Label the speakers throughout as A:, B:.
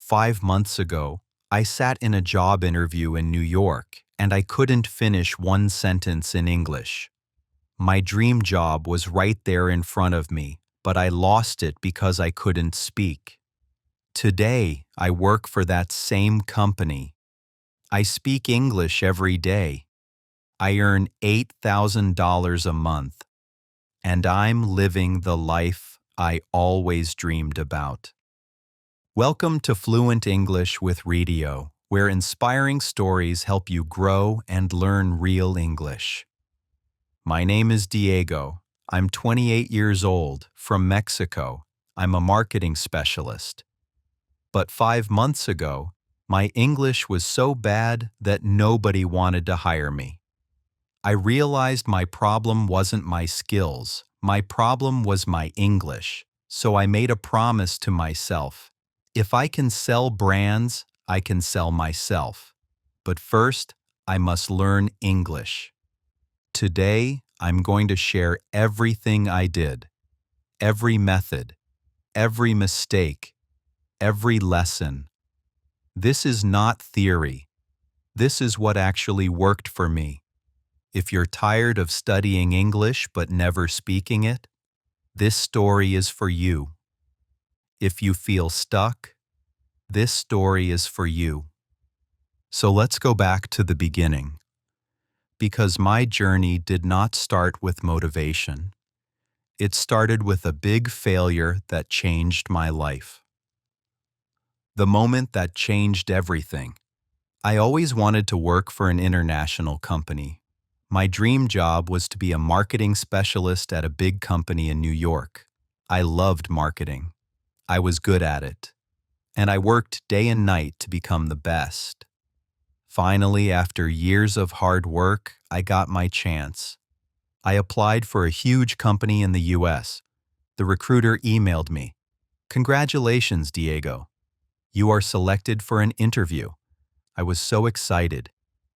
A: 5 months ago, I sat in a job interview in New York and I couldn't finish one sentence in English. My dream job was right there in front of me, but I lost it because I couldn't speak. Today, I work for that same company. I speak English every day. I earn $8,000 a month, and I'm living the life I always dreamed about. Welcome to Fluent English with Radio, where inspiring stories help you grow and learn real English. My name is Diego. I'm 28 years old, from Mexico. I'm a marketing specialist. But 5 months ago, my English was so bad that nobody wanted to hire me. I realized my problem wasn't my skills. My problem was my English. So I made a promise to myself. If I can sell brands, I can sell myself. But first, I must learn English. Today, I'm going to share everything I did, every method, every mistake, every lesson. This is not theory. This is what actually worked for me. If you're tired of studying English but never speaking it, this story is for you. If you feel stuck, this story is for you. So let's go back to the beginning. Because my journey did not start with motivation. It started with a big failure that changed my life. The moment that changed everything. I always wanted to work for an international company. My dream job was to be a marketing specialist at a big company in New York. I loved marketing. I was good at it. And I worked day and night to become the best. Finally, after years of hard work, I got my chance. I applied for a huge company in the US. The recruiter emailed me. "Congratulations, Diego. You are selected for an interview." I was so excited.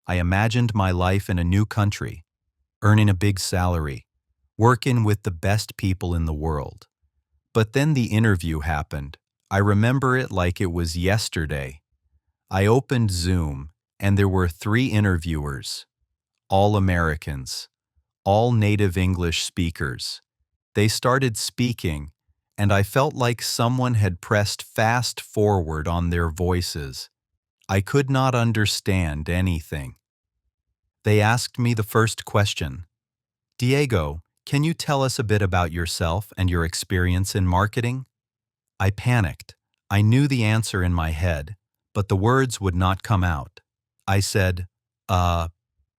A: I imagined my life in a new country, earning a big salary, working with the best people in the world. But then the interview happened. I remember it like it was yesterday. I opened Zoom, and there were 3 interviewers, all Americans, all native English speakers. They started speaking, and I felt like someone had pressed fast forward on their voices. I could not understand anything. They asked me the first question. "Diego, can you tell us a bit about yourself and your experience in marketing?" I panicked. I knew the answer in my head, but the words would not come out. I said,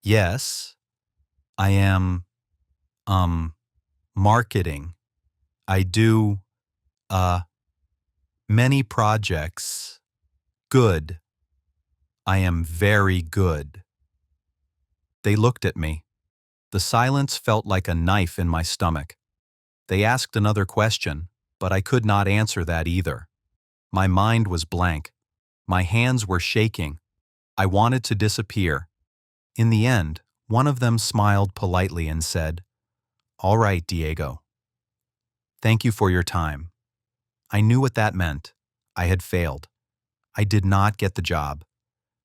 A: yes, I am, marketing. I do, many projects. Good. I am very good. They looked at me. The silence felt like a knife in my stomach. They asked another question, but I could not answer that either. My mind was blank. My hands were shaking. I wanted to disappear. In the end, one of them smiled politely and said, "All right, Diego. Thank you for your time." I knew what that meant. I had failed. I did not get the job.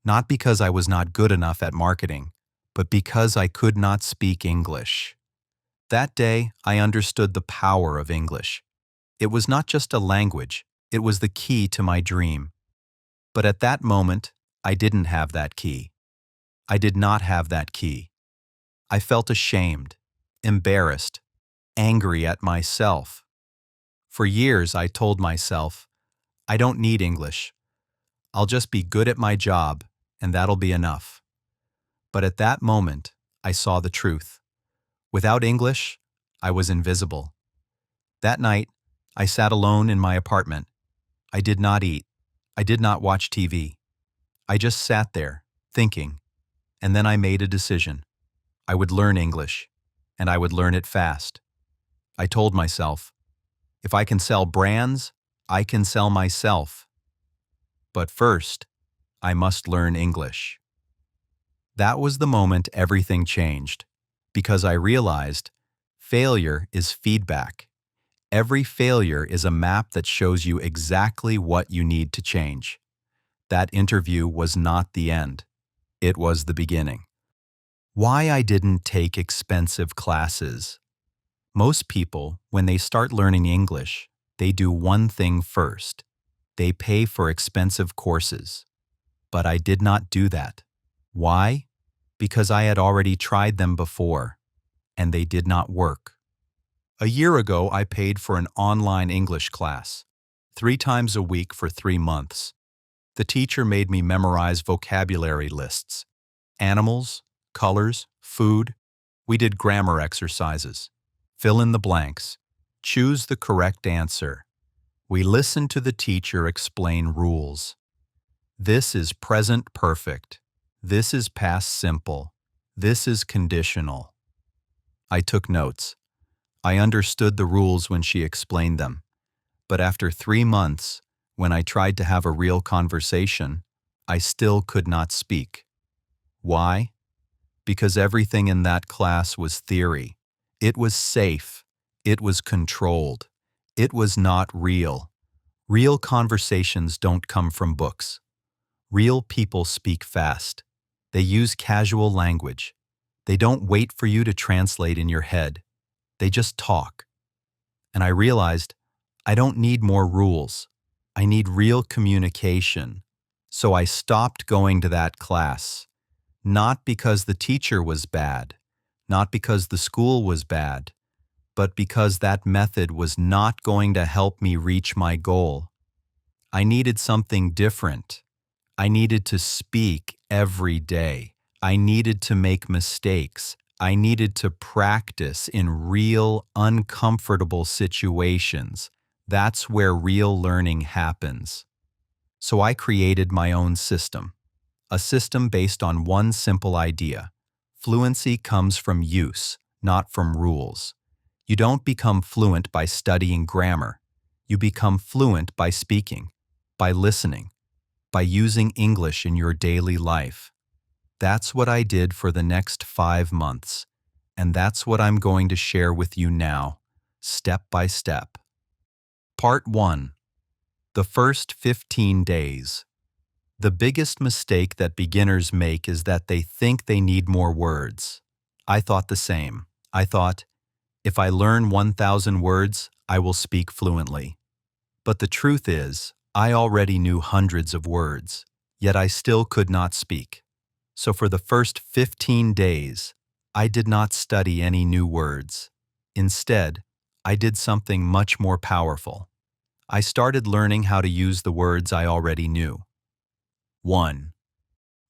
A: Not because I was not good enough at marketing, but because I could not speak English. That day, I understood the power of English. It was not just a language, it was the key to my dream. But at that moment, I didn't have that key. I did not have that key. I felt ashamed, embarrassed, angry at myself. For years, I told myself, I don't need English. I'll just be good at my job, and that'll be enough. But at that moment, I saw the truth. Without English, I was invisible. That night, I sat alone in my apartment. I did not eat. I did not watch TV. I just sat there, thinking, and then I made a decision. I would learn English, and I would learn it fast. I told myself, if I can sell brands, I can sell myself. But first, I must learn English. That was the moment everything changed, because I realized failure is feedback. Every failure is a map that shows you exactly what you need to change. That interview was not the end. It was the beginning. Why I didn't take expensive classes. Most people, when they start learning English, they do one thing first. They pay for expensive courses. But I did not do that. Why? Because I had already tried them before, and they did not work. A year ago, I paid for an online English class, 3 times a week for 3 months. The teacher made me memorize vocabulary lists, animals, colors, food. We did grammar exercises. Fill in the blanks. Choose the correct answer. We listened to the teacher explain rules. This is present perfect. This is past simple. This is conditional. I took notes. I understood the rules when she explained them. But after 3 months, when I tried to have a real conversation, I still could not speak. Why? Because everything in that class was theory. It was safe. It was controlled. It was not real. Real conversations don't come from books. Real people speak fast. They use casual language. They don't wait for you to translate in your head. They just talk. And I realized I don't need more rules. I need real communication. So I stopped going to that class. Not because the teacher was bad, not because the school was bad, but because that method was not going to help me reach my goal. I needed something different. I needed to speak every day. I needed to make mistakes. I needed to practice in real, uncomfortable situations. That's where real learning happens. So I created my own system. A system based on one simple idea. Fluency comes from use, not from rules. You don't become fluent by studying grammar. You become fluent by speaking, by listening, by using English in your daily life. That's what I did for the next 5 months, and that's what I'm going to share with you now, step by step. Part 1. The first 15 days. The biggest mistake that beginners make is that they think they need more words. I thought the same. I thought, if I learn 1,000 words, I will speak fluently. But the truth is, I already knew hundreds of words, yet I still could not speak. So for the first 15 days, I did not study any new words. Instead, I did something much more powerful. I started learning how to use the words I already knew. 1.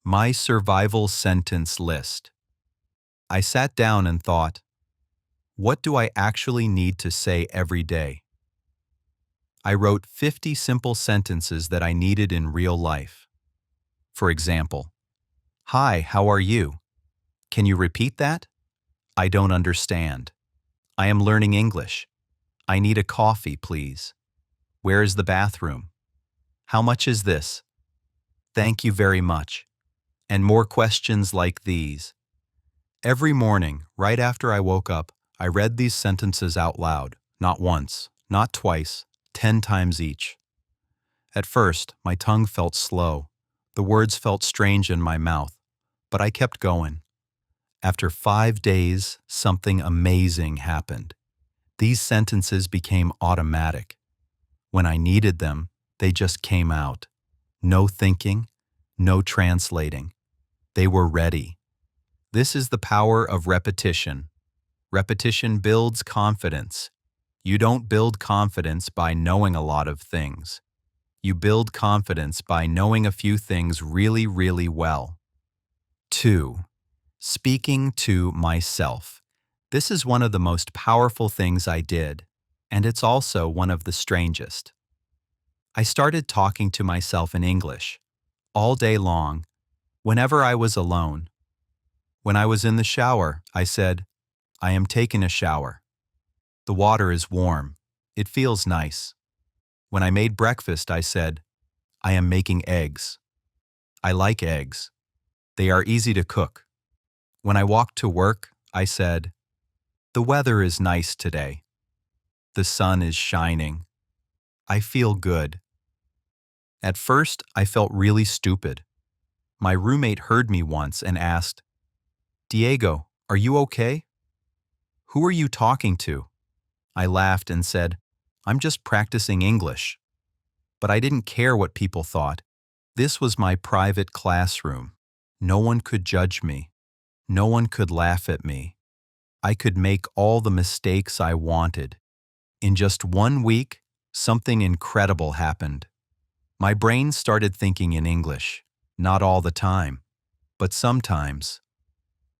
A: My survival sentence list. I sat down and thought, what do I actually need to say every day? I wrote 50 simple sentences that I needed in real life. For example, hi, how are you? Can you repeat that? I don't understand. I am learning English. I need a coffee, please. Where is the bathroom? How much is this? Thank you very much. And more questions like these. Every morning, right after I woke up, I read these sentences out loud, not once, not twice, 10 times each. At first, my tongue felt slow. The words felt strange in my mouth, but I kept going. After 5 days, something amazing happened. These sentences became automatic. When I needed them, they just came out. No thinking, no translating. They were ready. This is the power of repetition. Repetition builds confidence. You don't build confidence by knowing a lot of things. You build confidence by knowing a few things really, really well. 2. Speaking to myself. This is one of the most powerful things I did, and it's also one of the strangest. I started talking to myself in English, all day long, whenever I was alone. When I was in the shower, I said, I am taking a shower. The water is warm. It feels nice. When I made breakfast, I said, I am making eggs. I like eggs. They are easy to cook. When I walked to work, I said, the weather is nice today. The sun is shining. I feel good. At first, I felt really stupid. My roommate heard me once and asked, "Diego, are you okay? Who are you talking to?" I laughed and said, "I'm just practicing English." But I didn't care what people thought. This was my private classroom. No one could judge me. No one could laugh at me. I could make all the mistakes I wanted. In just 1 week, something incredible happened. My brain started thinking in English, not all the time, but sometimes.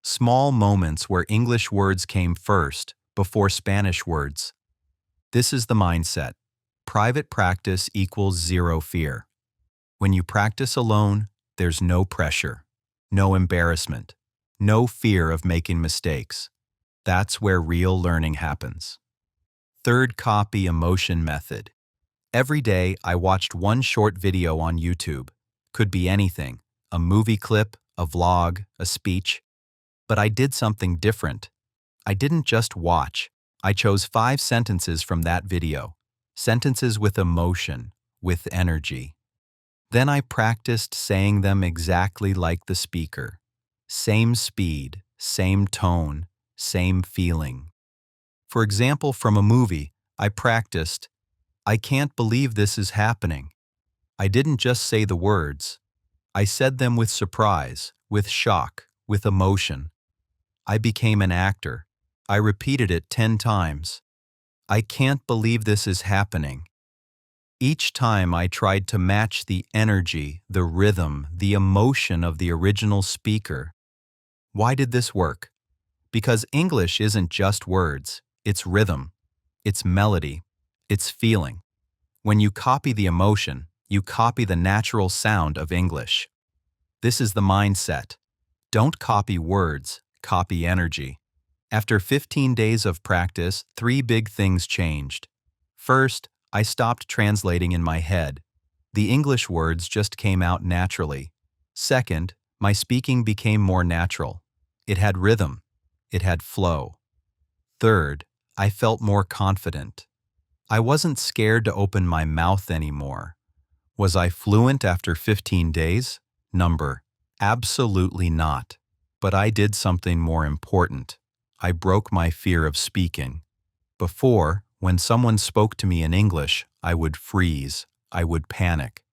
A: Small moments where English words came first, before Spanish words. This is the mindset. Private practice equals zero fear. When you practice alone, there's no pressure, no embarrassment, no fear of making mistakes. That's where real learning happens. Third copy emotion method. Every day, I watched one short video on YouTube. Could be anything, a movie clip, a vlog, a speech. But I did something different. I didn't just watch. I chose 5 sentences from that video. Sentences with emotion, with energy. Then I practiced saying them exactly like the speaker. Same speed, same tone, same feeling. For example, from a movie, I practiced, "I can't believe this is happening." I didn't just say the words. I said them with surprise, with shock, with emotion. I became an actor. I repeated it 10 times. "I can't believe this is happening." Each time I tried to match the energy, the rhythm, the emotion of the original speaker. Why did this work? Because English isn't just words, it's rhythm, it's melody, it's feeling. When you copy the emotion, you copy the natural sound of English. This is the mindset. Don't copy words, copy energy. After 15 days of practice, 3 big things changed. First, I stopped translating in my head. The English words just came out naturally. Second, my speaking became more natural. It had rhythm. It had flow. Third, I felt more confident. I wasn't scared to open my mouth anymore. Was I fluent after 15 days? Number: absolutely not. But I did something more important. I broke my fear of speaking. Before, when someone spoke to me in English, I would freeze. I would panic.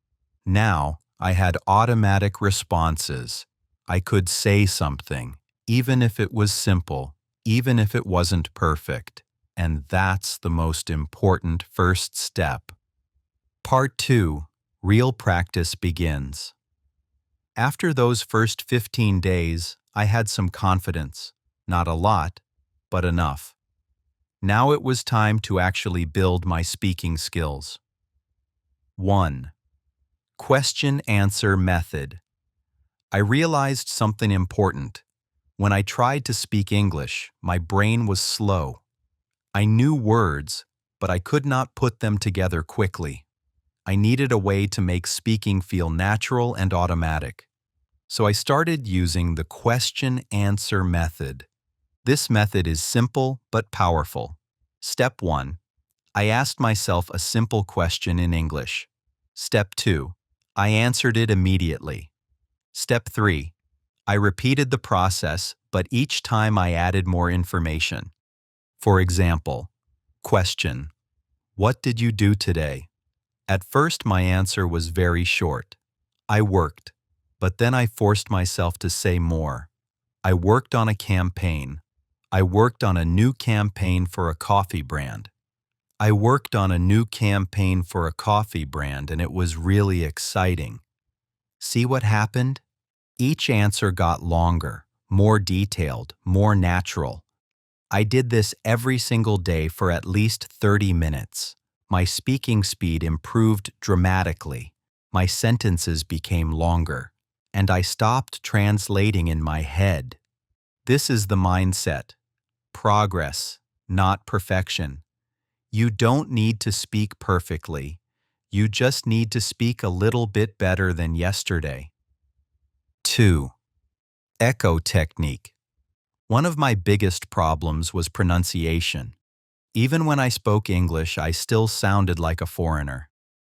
A: Now, I had automatic responses. I could say something, even if it was simple, even if it wasn't perfect. And that's the most important first step. Part 2. Real practice begins. After those first 15 days, I had some confidence. Not a lot, but enough. Now it was time to actually build my speaking skills. 1. Question-answer method. I realized something important. When I tried to speak English, my brain was slow. I knew words, but I could not put them together quickly. I needed a way to make speaking feel natural and automatic. So I started using the question-answer method. This method is simple but powerful. Step 1. I asked myself a simple question in English. Step 2. I answered it immediately. Step 3. I repeated the process, but each time I added more information. For example, question: "What did you do today?" At first my answer was very short. I worked, but then I forced myself to say more. I worked on a campaign. I worked on a new campaign for a coffee brand. I worked on a new campaign for a coffee brand, and it was really exciting. See what happened? Each answer got longer, more detailed, more natural. I did this every single day for at least 30 minutes. My speaking speed improved dramatically. My sentences became longer, and I stopped translating in my head. This is the mindset. Progress, not perfection. You don't need to speak perfectly. You just need to speak a little bit better than yesterday. 2. Echo technique. One of my biggest problems was pronunciation. Even when I spoke English, I still sounded like a foreigner.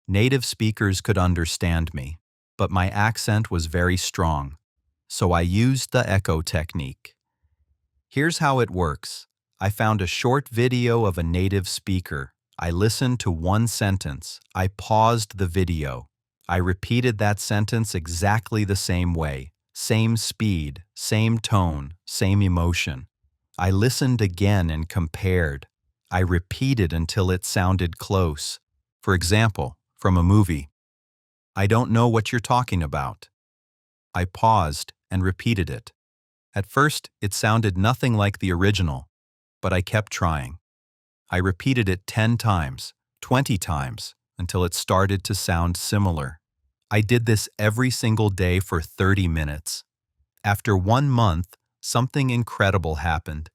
A: Native speakers could understand me, but my accent was very strong, so I used the echo technique. Here's how it works. I found a short video of a native speaker. I listened to one sentence. I paused the video. I repeated that sentence exactly the same way. Same speed, same tone, same emotion. I listened again and compared. I repeated until it sounded close. For example, from a movie, "I don't know what you're talking about." I paused and repeated it. At first, it sounded nothing like the original, but I kept trying. I repeated it 10 times, 20 times, until it started to sound similar. I did this every single day for 30 minutes. After 1 month, something incredible happened.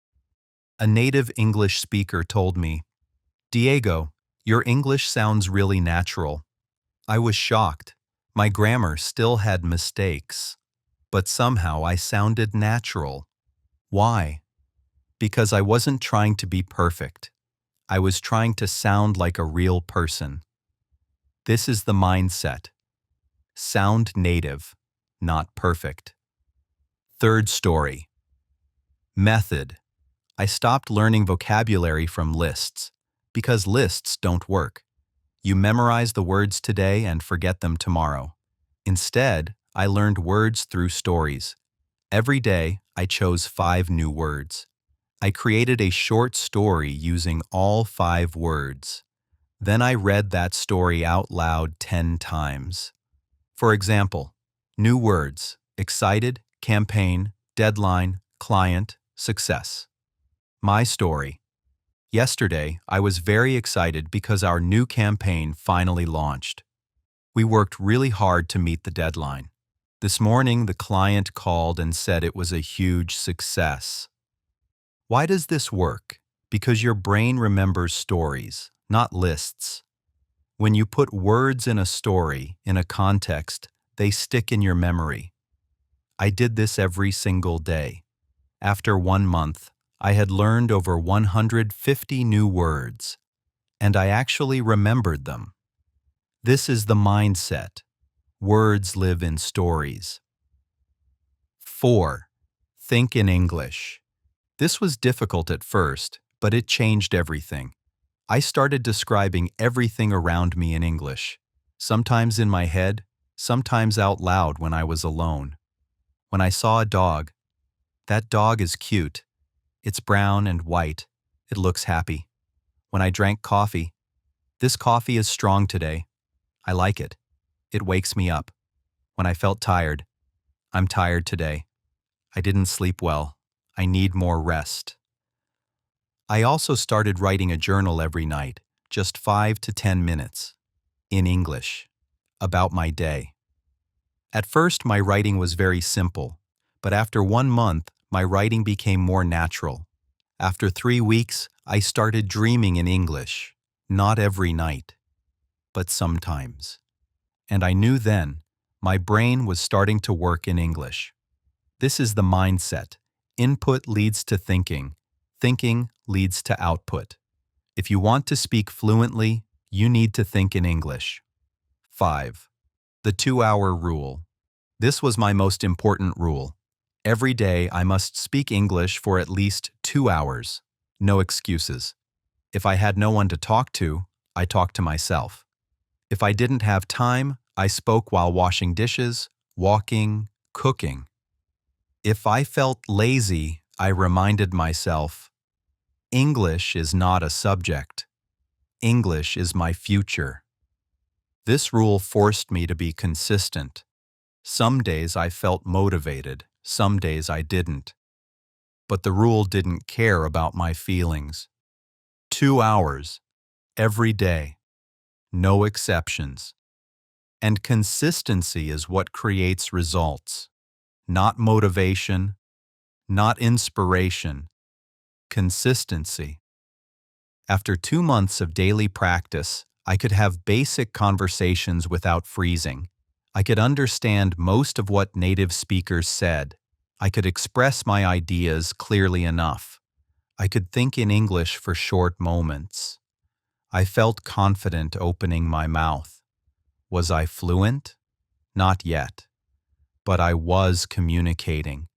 A: A native English speaker told me, "Diego, your English sounds really natural." I was shocked. My grammar still had mistakes, but somehow I sounded natural. Why? Because I wasn't trying to be perfect. I was trying to sound like a real person. This is the mindset. Sound native, not perfect. Third story. Method. I stopped learning vocabulary from lists because lists don't work. You memorize the words today and forget them tomorrow. Instead, I learned words through stories. Every day, I chose 5 new words. I created a short story using all 5 words. Then I read that story out loud 10 times. For example, new words: excited, campaign, deadline, client, success. My story. Yesterday, I was very excited because our new campaign finally launched. We worked really hard to meet the deadline. This morning, the client called and said it was a huge success. Why does this work? Because your brain remembers stories, not lists. When you put words in a story, in a context, they stick in your memory. I did this every single day. After 1 month, I had learned over 150 new words, and I actually remembered them. This is the mindset. Words live in stories. 4. Think in English. This was difficult at first, but it changed everything. I started describing everything around me in English, sometimes in my head, sometimes out loud when I was alone. When I saw a dog, "That dog is cute. It's brown and white. It looks happy." When I drank coffee, "This coffee is strong today. I like it. It wakes me up." When I felt tired, "I'm tired today. I didn't sleep well. I need more rest." I also started writing a journal every night, just 5 to 10 minutes, in English, about my day. At first, my writing was very simple, but after 1 month, my writing became more natural. After 3 weeks, I started dreaming in English, not every night, but sometimes. And I knew then, my brain was starting to work in English. This is the mindset. Input leads to thinking. Thinking leads to output. If you want to speak fluently, you need to think in English. 5. The 2-hour rule. This was my most important rule. Every day I must speak English for at least 2 hours. No excuses. If I had no one to talk to, I talked to myself. If I didn't have time, I spoke while washing dishes, walking, cooking. If I felt lazy, I reminded myself, English is not a subject. English is my future. This rule forced me to be consistent. Some days I felt motivated, some days I didn't. But the rule didn't care about my feelings. 2 hours, every day, no exceptions. And consistency is what creates results. Not motivation, not inspiration, consistency. After 2 months of daily practice, I could have basic conversations without freezing. I could understand most of what native speakers said. I could express my ideas clearly enough. I could think in English for short moments. I felt confident opening my mouth. Was I fluent? Not yet. But I was communicating,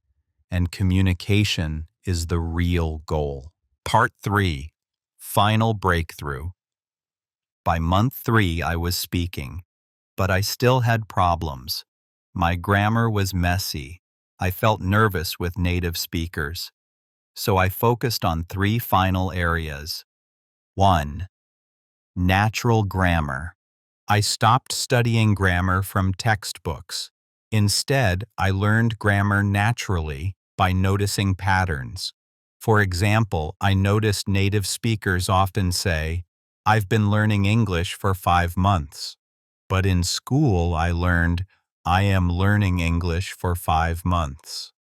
A: and communication is the real goal. Part 3. Final Breakthrough. By month 3, I was speaking, but I still had problems. My grammar was messy. I felt nervous with native speakers. So I focused on 3 final areas. 1. Natural grammar. I stopped studying grammar from textbooks. Instead, I learned grammar naturally by noticing patterns. For example, I noticed native speakers often say, "I've been learning English for 5 months." But in school, I learned, "I am learning English for 5 months."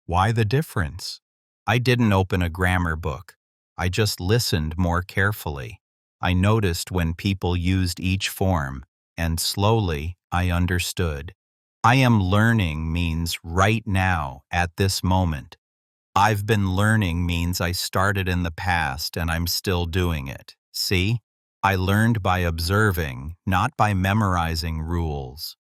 A: Why the difference? I didn't open a grammar book. I just listened more carefully. I noticed when people used each form, and slowly I understood. I am learning means right now, at this moment. I've been learning means I started in the past and I'm still doing it. See? I learned by observing, not by memorizing rules.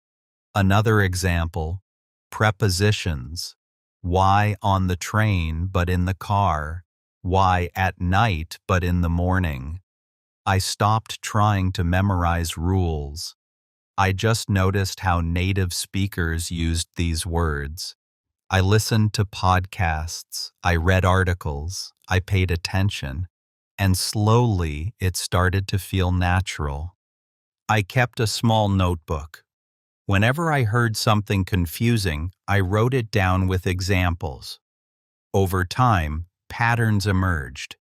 A: Another example, prepositions. Why on the train but in the car? Why at night but in the morning? I stopped trying to memorize rules. I just noticed how native speakers used these words. I listened to podcasts, I read articles, I paid attention, and slowly it started to feel natural. I kept a small notebook. Whenever I heard something confusing, I wrote it down with examples. Over time, patterns emerged,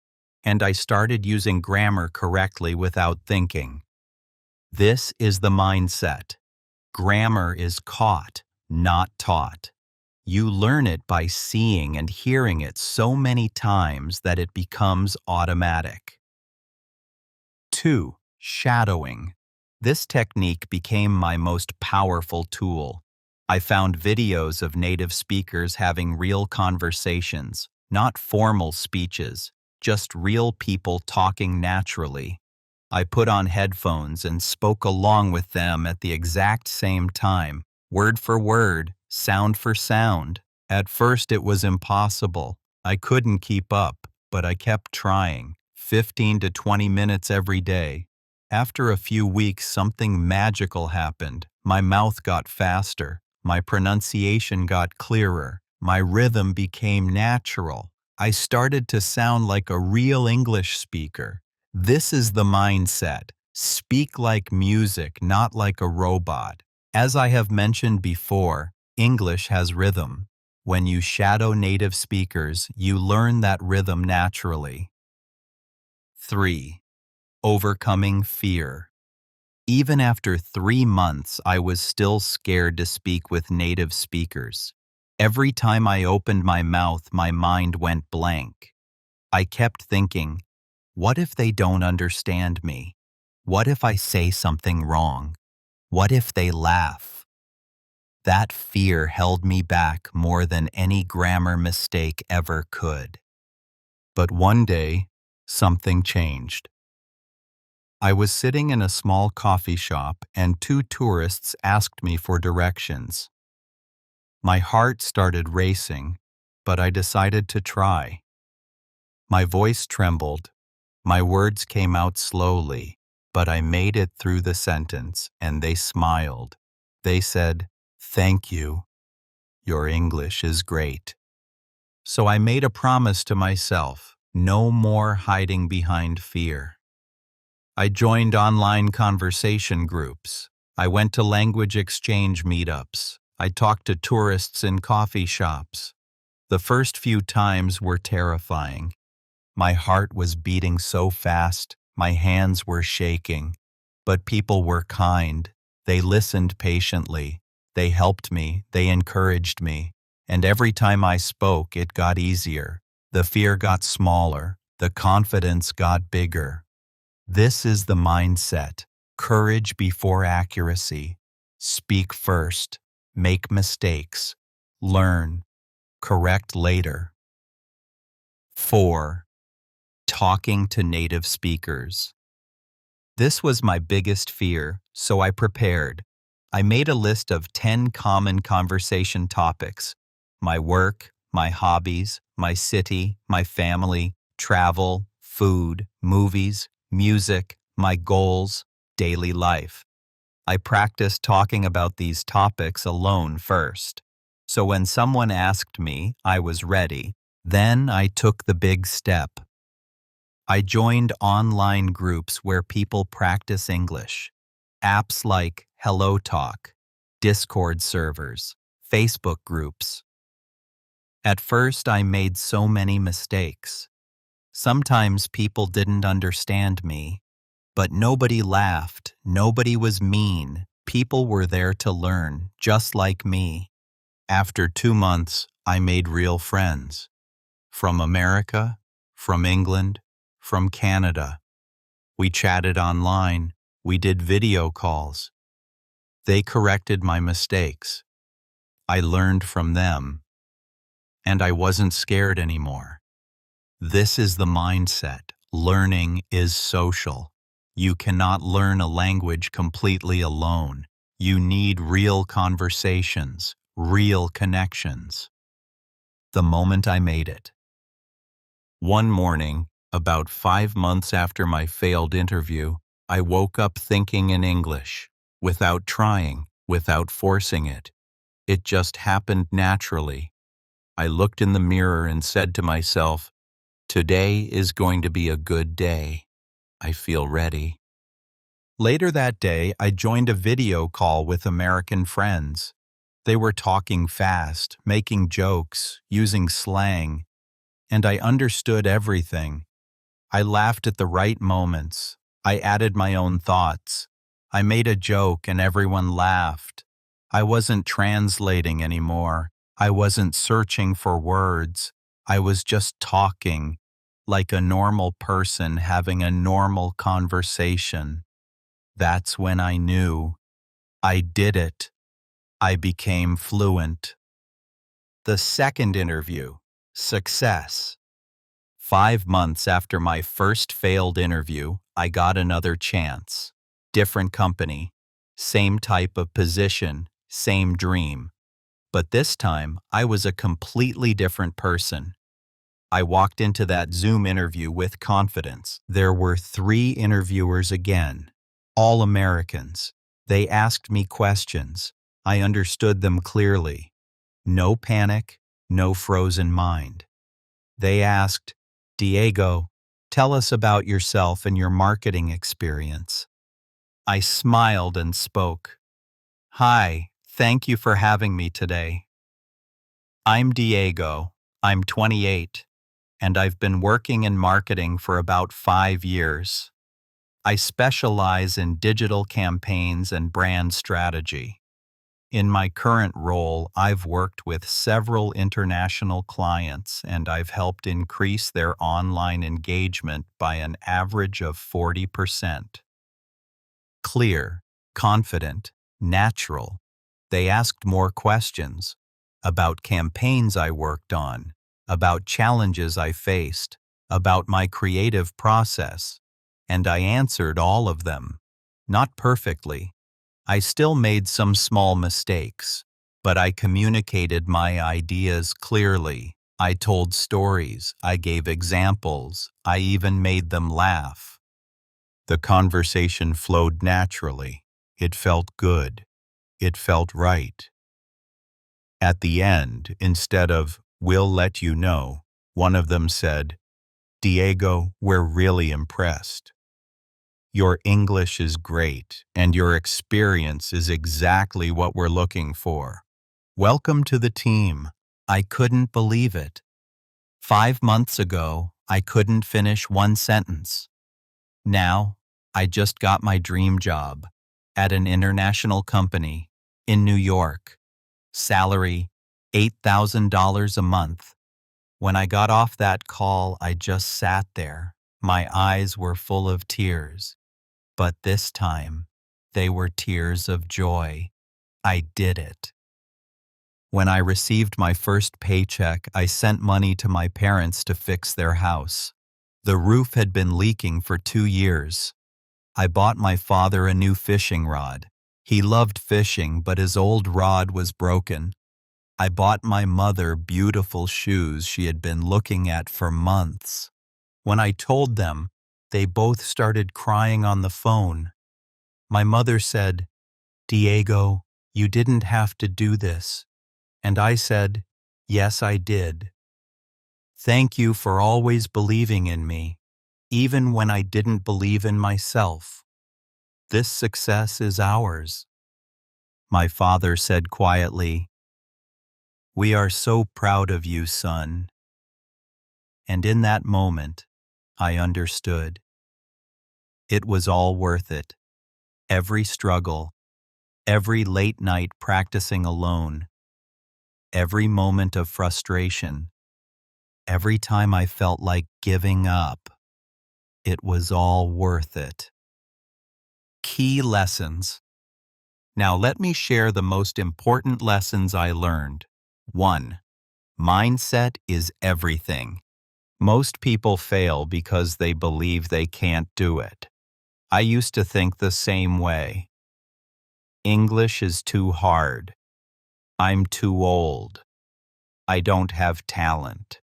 A: and I started using grammar correctly without thinking. This is the mindset. Grammar is caught, not taught. You learn it by seeing and hearing it so many times that it becomes automatic. 2. Shadowing. This technique became my most powerful tool. I found videos of native speakers having real conversations, not formal speeches, just real people talking naturally. I put on headphones and spoke along with them at the exact same time, word for word, sound for sound. At first it was impossible. I couldn't keep up, but I kept trying, 15 to 20 minutes every day. After a few weeks, something magical happened. My mouth got faster, my pronunciation got clearer, my rhythm became natural. I started to sound like a real English speaker. This is the mindset. Speak like music, not like a robot. As I have mentioned before, English has rhythm. When you shadow native speakers, you learn that rhythm naturally. 3. Overcoming fear. Even after 3 months, I was still scared to speak with native speakers. Every time I opened my mouth, my mind went blank. I kept thinking, what if they don't understand me? What if I say something wrong? What if they laugh? That fear held me back more than any grammar mistake ever could. But one day, something changed. I was sitting in a small coffee shop and 2 tourists asked me for directions. My heart started racing, but I decided to try. My voice trembled. My words came out slowly, but I made it through the sentence, and they smiled. They said, "Thank you. Your English is great." So I made a promise to myself, no more hiding behind fear. I joined online conversation groups. I went to language exchange meetups. I talked to tourists in coffee shops. The first few times were terrifying. My heart was beating so fast, my hands were shaking. But people were kind. They listened patiently. They helped me. They encouraged me. And every time I spoke, it got easier. The fear got smaller. The confidence got bigger. This is the mindset. Courage before accuracy. Speak first. Make mistakes. Learn. Correct later. 4. Talking to native speakers. This was my biggest fear, so I prepared. I made a list of 10 common conversation topics: my work, my hobbies, my city, my family, travel, food, movies, music, my goals, daily life. I practiced talking about these topics alone first. So when someone asked me, I was ready. Then I took the big step. I joined online groups where people practice English. Apps like Hello Talk, Discord servers, Facebook groups. At first, I made so many mistakes. Sometimes people didn't understand me, but nobody laughed, nobody was mean. People were there to learn, just like me. After 2 months, I made real friends. From America, from England, from Canada. We chatted online, we did video calls. They corrected my mistakes. I learned from them, and I wasn't scared anymore. This is the mindset. Learning is social. You cannot learn a language completely alone. You need real conversations, real connections. The moment I made it. One morning, about 5 months after my failed interview, I woke up thinking in English, without trying, without forcing it. It just happened naturally. I looked in the mirror and said to myself, "Today is going to be a good day. I feel ready." Later that day, I joined a video call with American friends. They were talking fast, making jokes, using slang, and I understood everything. I laughed at the right moments. I added my own thoughts. I made a joke and everyone laughed. I wasn't translating anymore. I wasn't searching for words. I was just talking, like a normal person having a normal conversation. That's when I knew. I did it. I became fluent. The second interview. Success. 5 months after my first failed interview, I got another chance. Different company, same type of position, same dream. But this time, I was a completely different person. I walked into that Zoom interview with confidence. There were 3 interviewers again, all Americans. They asked me questions. I understood them clearly. No panic, no frozen mind. They asked, "Diego, tell us about yourself and your marketing experience." I smiled and spoke. "Hi, thank you for having me today. I'm Diego. I'm 28, and I've been working in marketing for about 5 years. I specialize in digital campaigns and brand strategy. In my current role, I've worked with several international clients and I've helped increase their online engagement by an average of 40%. Clear, confident, natural. They asked more questions about campaigns I worked on, about challenges I faced, about my creative process, and I answered all of them. Not perfectly. I still made some small mistakes, but I communicated my ideas clearly. I told stories, I gave examples, I even made them laugh. The conversation flowed naturally. It felt good. It felt right. At the end, instead of, "We'll let you know," one of them said, "Diego, we're really impressed. Your English is great, and your experience is exactly what we're looking for. Welcome to the team." I couldn't believe it. 5 months ago, I couldn't finish one sentence. Now, I just got my dream job at an international company in New York. Salary, $8,000 a month. When I got off that call, I just sat there. My eyes were full of tears. But this time, they were tears of joy. I did it. When I received my first paycheck, I sent money to my parents to fix their house. The roof had been leaking for 2 years. I bought my father a new fishing rod. He loved fishing, but his old rod was broken. I bought my mother beautiful shoes she had been looking at for months. When I told them, they both started crying on the phone. My mother said, "Diego, you didn't have to do this." And I said, "Yes, I did. Thank you for always believing in me, even when I didn't believe in myself. This success is ours." My father said quietly, "We are so proud of you, son." And in that moment, I understood. It was all worth it. Every struggle, every late night practicing alone, every moment of frustration, every time I felt like giving up, it was all worth it. Key lessons. Now let me share the most important lessons I learned. 1. Mindset is everything. Most people fail because they believe they can't do it. I used to think the same way. English is too hard. I'm too old. I don't have talent.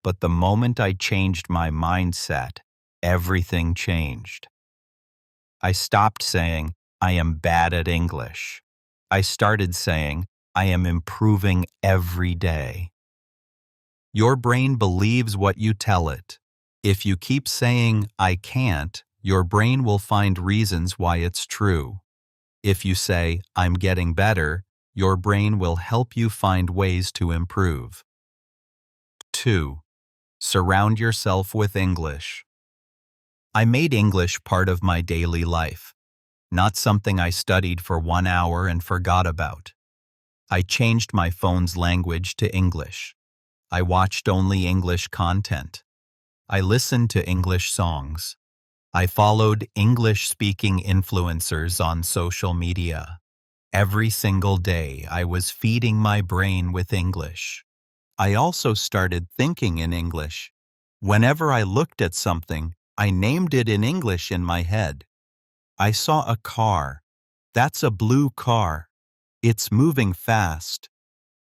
A: But the moment I changed my mindset, everything changed. I stopped saying, "I am bad at English." I started saying, "I am improving every day." Your brain believes what you tell it. If you keep saying, "I can't," your brain will find reasons why it's true. If you say, "I'm getting better," your brain will help you find ways to improve. 2. Surround yourself with English. I made English part of my daily life, not something I studied for 1 hour and forgot about. I changed my phone's language to English. I watched only English content. I listened to English songs. I followed English-speaking influencers on social media. Every single day, I was feeding my brain with English. I also started thinking in English. Whenever I looked at something, I named it in English in my head. I saw a car. "That's a blue car. It's moving fast."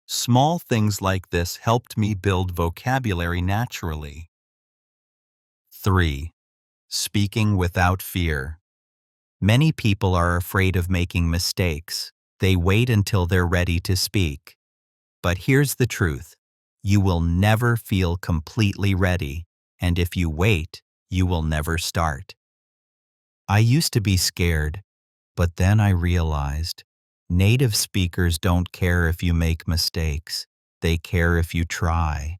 A: Small things like this helped me build vocabulary naturally. 3. Speaking without fear. Many people are afraid of making mistakes. They wait until they're ready to speak. But here's the truth. You will never feel completely ready, and if you wait, you will never start. I used to be scared, but then I realized native speakers don't care if you make mistakes. They care if you try.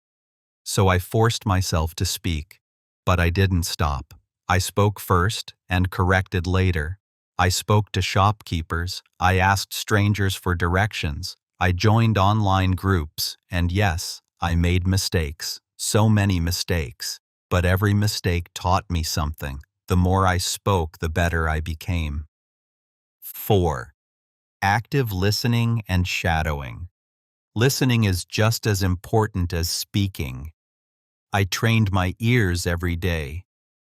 A: So I forced myself to speak, but I didn't stop. I spoke first and corrected later. I spoke to shopkeepers. I asked strangers for directions. I joined online groups, and yes, I made mistakes. So many mistakes. But every mistake taught me something. The more I spoke, the better I became. 4. Active listening and shadowing. Listening is just as important as speaking. I trained my ears every day.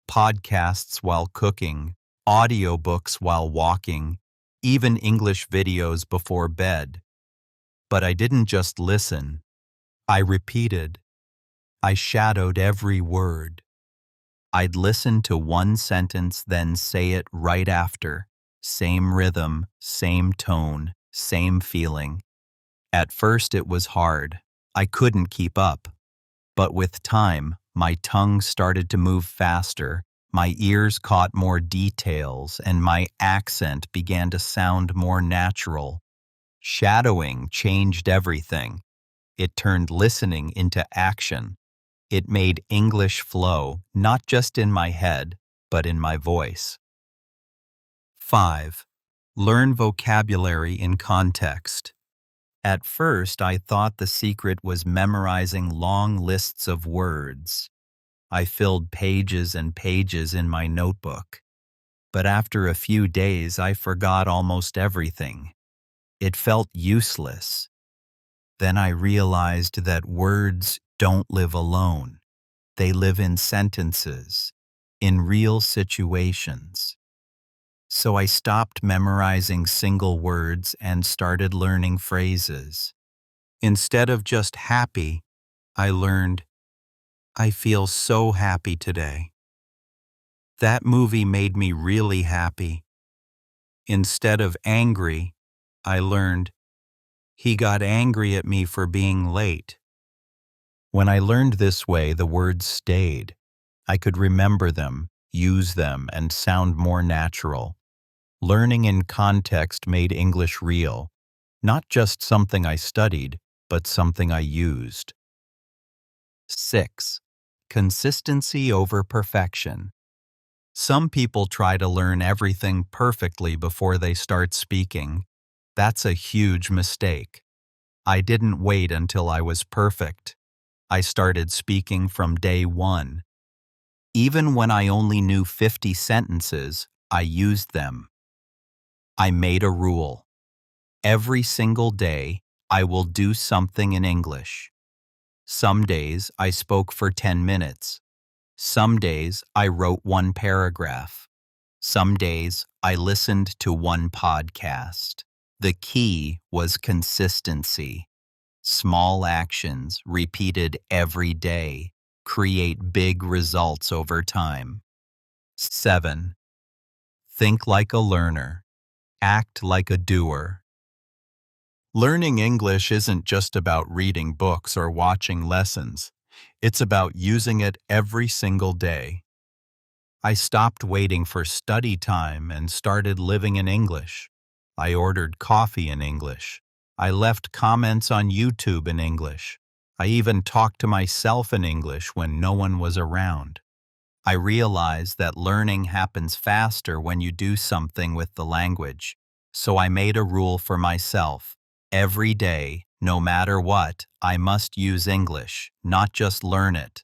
A: Podcasts while cooking, audiobooks while walking, even English videos before bed. But I didn't just listen. I repeated. I shadowed every word. I'd listen to one sentence, then say it right after. Same rhythm, same tone, same feeling. At first it was hard. I couldn't keep up. But with time, my tongue started to move faster, my ears caught more details, and my accent began to sound more natural. Shadowing changed everything. It turned listening into action. It made English flow, not just in my head, but in my voice. 5. Learn vocabulary in context. At first, I thought the secret was memorizing long lists of words. I filled pages and pages in my notebook. But after a few days, I forgot almost everything. It felt useless. Then I realized that words don't live alone. They live in sentences, in real situations. So I stopped memorizing single words and started learning phrases. Instead of just happy, I learned, I feel so happy today. That movie made me really happy. Instead of angry, I learned, he got angry at me for being late. When I learned this way, the words stayed. I could remember them, use them, and sound more natural. Learning in context made English real, not just something I studied, but something I used. 6. Consistency over perfection. Some people try to learn everything perfectly before they start speaking. That's a huge mistake. I didn't wait until I was perfect. I started speaking from day one. Even when I only knew 50 sentences, I used them. I made a rule. Every single day, I will do something in English. Some days, I spoke for 10 minutes. Some days, I wrote one paragraph. Some days, I listened to one podcast. The key was consistency. Small actions repeated every day create big results over time. 7. Think like a learner. Act like a doer. Learning English isn't just about reading books or watching lessons. It's about using it every single day. I stopped waiting for study time and started living in English. I ordered coffee in English. I left comments on YouTube in English. I even talked to myself in English when no one was around. I realized that learning happens faster when you do something with the language. So I made a rule for myself. Every day, no matter what, I must use English, not just learn it.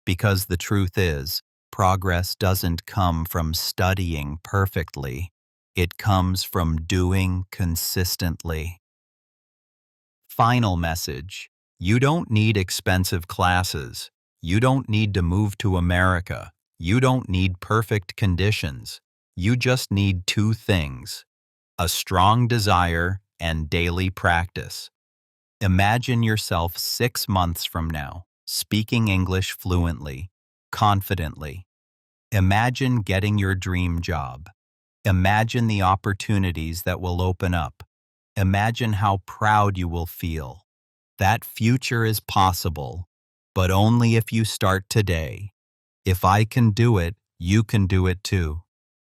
A: Because the truth is, progress doesn't come from studying perfectly. It comes from doing consistently. Final message. You don't need expensive classes. You don't need to move to America. You don't need perfect conditions. You just need two things: a strong desire and daily practice. Imagine yourself 6 months from now, speaking English fluently, confidently. Imagine getting your dream job. Imagine the opportunities that will open up. Imagine how proud you will feel. That future is possible, but only if you start today. If I can do it, you can do it too.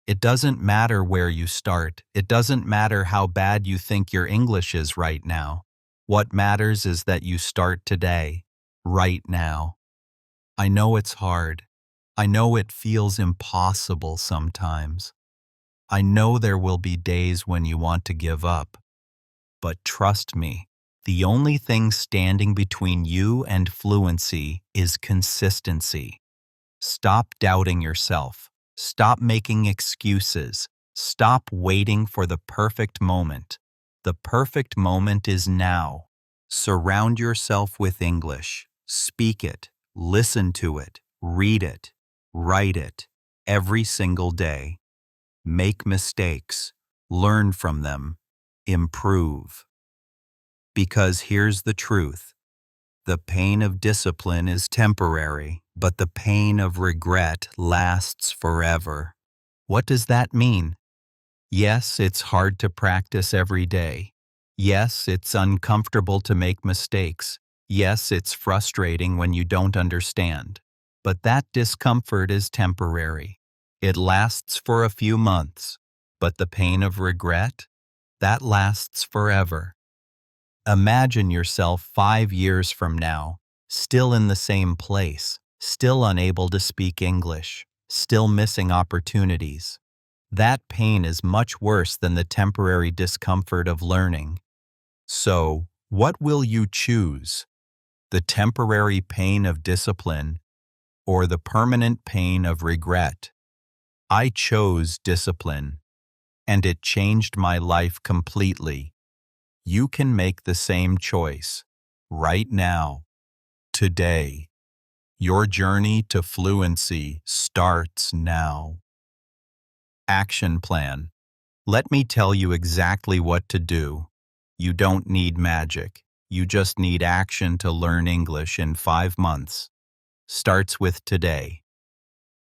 A: It doesn't matter where you start. It doesn't matter how bad you think your English is right now. What matters is that you start today, right now. I know it's hard. I know it feels impossible sometimes. I know there will be days when you want to give up. But trust me, the only thing standing between you and fluency is consistency. Stop doubting yourself. Stop making excuses. Stop waiting for the perfect moment. The perfect moment is now. Surround yourself with English. Speak it. Listen to it. Read it. Write it. Every single day. Make mistakes. Learn from them. Improve. Because here's the truth. The pain of discipline is temporary, but the pain of regret lasts forever. What does that mean? Yes, it's hard to practice every day. Yes, it's uncomfortable to make mistakes. Yes, it's frustrating when you don't understand. But that discomfort is temporary. It lasts for a few months. But the pain of regret? That lasts forever. Imagine yourself 5 years from now, still in the same place, still unable to speak English, still missing opportunities. That pain is much worse than the temporary discomfort of learning. So, what will you choose? The temporary pain of discipline or the permanent pain of regret? I chose discipline, and it changed my life completely. You can make the same choice right now, today. Your journey to fluency starts now. Action plan. Let me tell you exactly what to do. You don't need magic. You just need action to learn English in 5 months. Starts with today.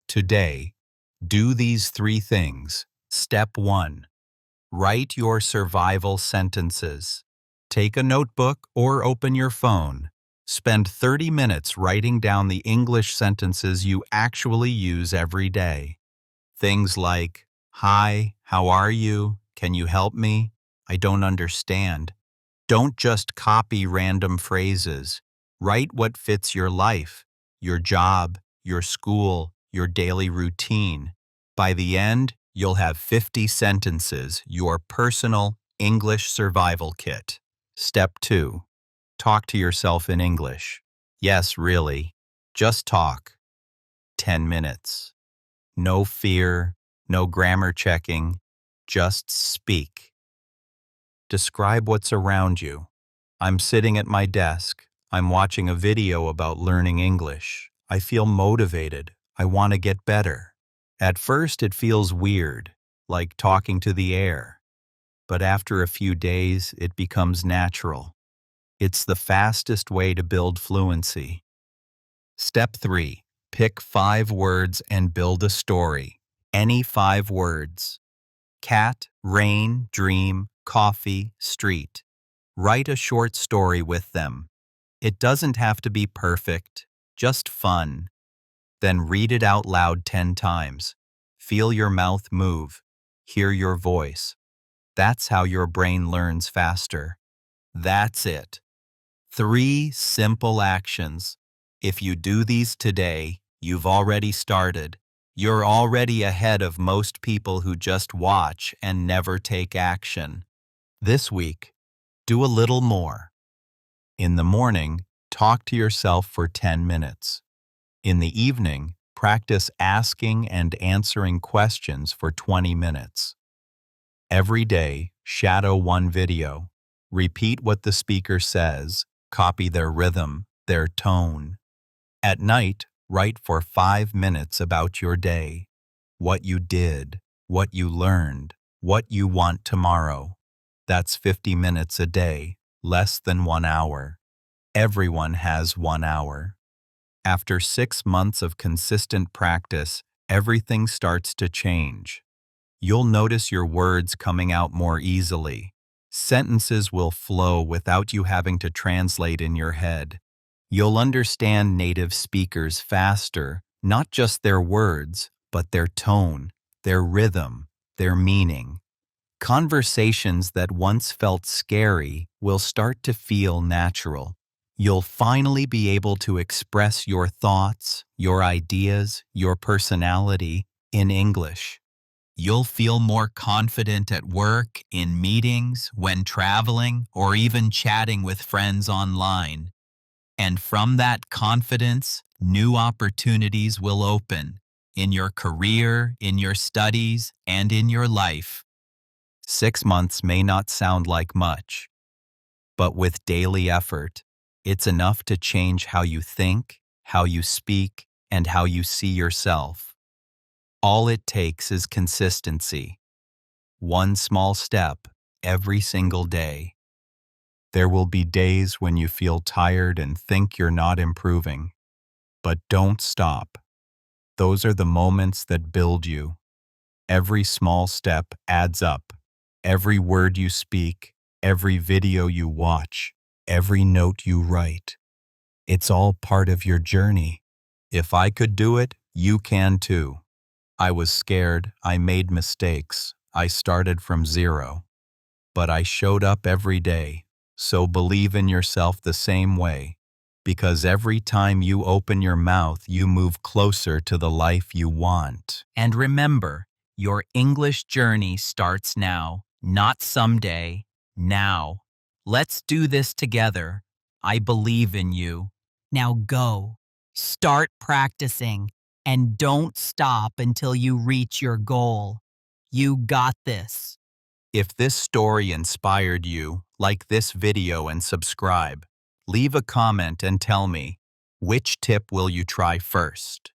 A: Today, do these 3 things. Step 1. Write your survival sentences. Take a notebook or open your phone. Spend 30 minutes writing down the English sentences you actually use every day. Things like, "Hi, how are you? Can you help me? I don't understand." Don't just copy random phrases. Write what fits your life, your job, your school, your daily routine. By the end, you'll have 50 sentences, your personal English survival kit. Step 2. Talk to yourself in English. Yes, really. Just talk. 10 minutes. No fear, no grammar checking. Just speak. Describe what's around you. I'm sitting at my desk. I'm watching a video about learning English. I feel motivated. I want to get better. At first, it feels weird, like talking to the air. But after a few days, it becomes natural. It's the fastest way to build fluency. Step 3. Pick 5 words and build a story. Any 5 words. Cat, rain, dream, coffee, street. Write a short story with them. It doesn't have to be perfect, just fun. Then read it out loud 10 times. Feel your mouth move. Hear your voice. That's how your brain learns faster. That's it. 3 simple actions. If you do these today, you've already started. You're already ahead of most people who just watch and never take action. This week, do a little more. In the morning, talk to yourself for 10 minutes. In the evening, practice asking and answering questions for 20 minutes. Every day, shadow one video. Repeat what the speaker says, copy their rhythm, their tone. At night, write for 5 minutes about your day. What you did, what you learned, what you want tomorrow. That's 50 minutes a day, less than 1 hour. Everyone has 1 hour. After 6 months of consistent practice, everything starts to change. You'll notice your words coming out more easily. Sentences will flow without you having to translate in your head. You'll understand native speakers faster, not just their words, but their tone, their rhythm, their meaning. Conversations that once felt scary will start to feel natural. You'll finally be able to express your thoughts, your ideas, your personality in English. You'll feel more confident at work, in meetings, when traveling, or even chatting with friends online. And from that confidence, new opportunities will open in your career, in your studies, and in your life. 6 months may not sound like much, but with daily effort, it's enough to change how you think, how you speak, and how you see yourself. All it takes is consistency. One small step every single day. There will be days when you feel tired and think you're not improving. But don't stop. Those are the moments that build you. Every small step adds up. Every word you speak, every video you watch, every note you write. It's all part of your journey. If I could do it, you can too. I was scared, I made mistakes, I started from zero. But I showed up every day, so believe in yourself the same way. Because every time you open your mouth, you move closer to the life you want. And remember, your English journey starts now, not someday, now. Let's do this together. I believe in you. Now go. Start practicing, and don't stop until you reach your goal. You got this. If this story inspired you, like this video and subscribe. Leave a comment and tell me, which tip will you try first?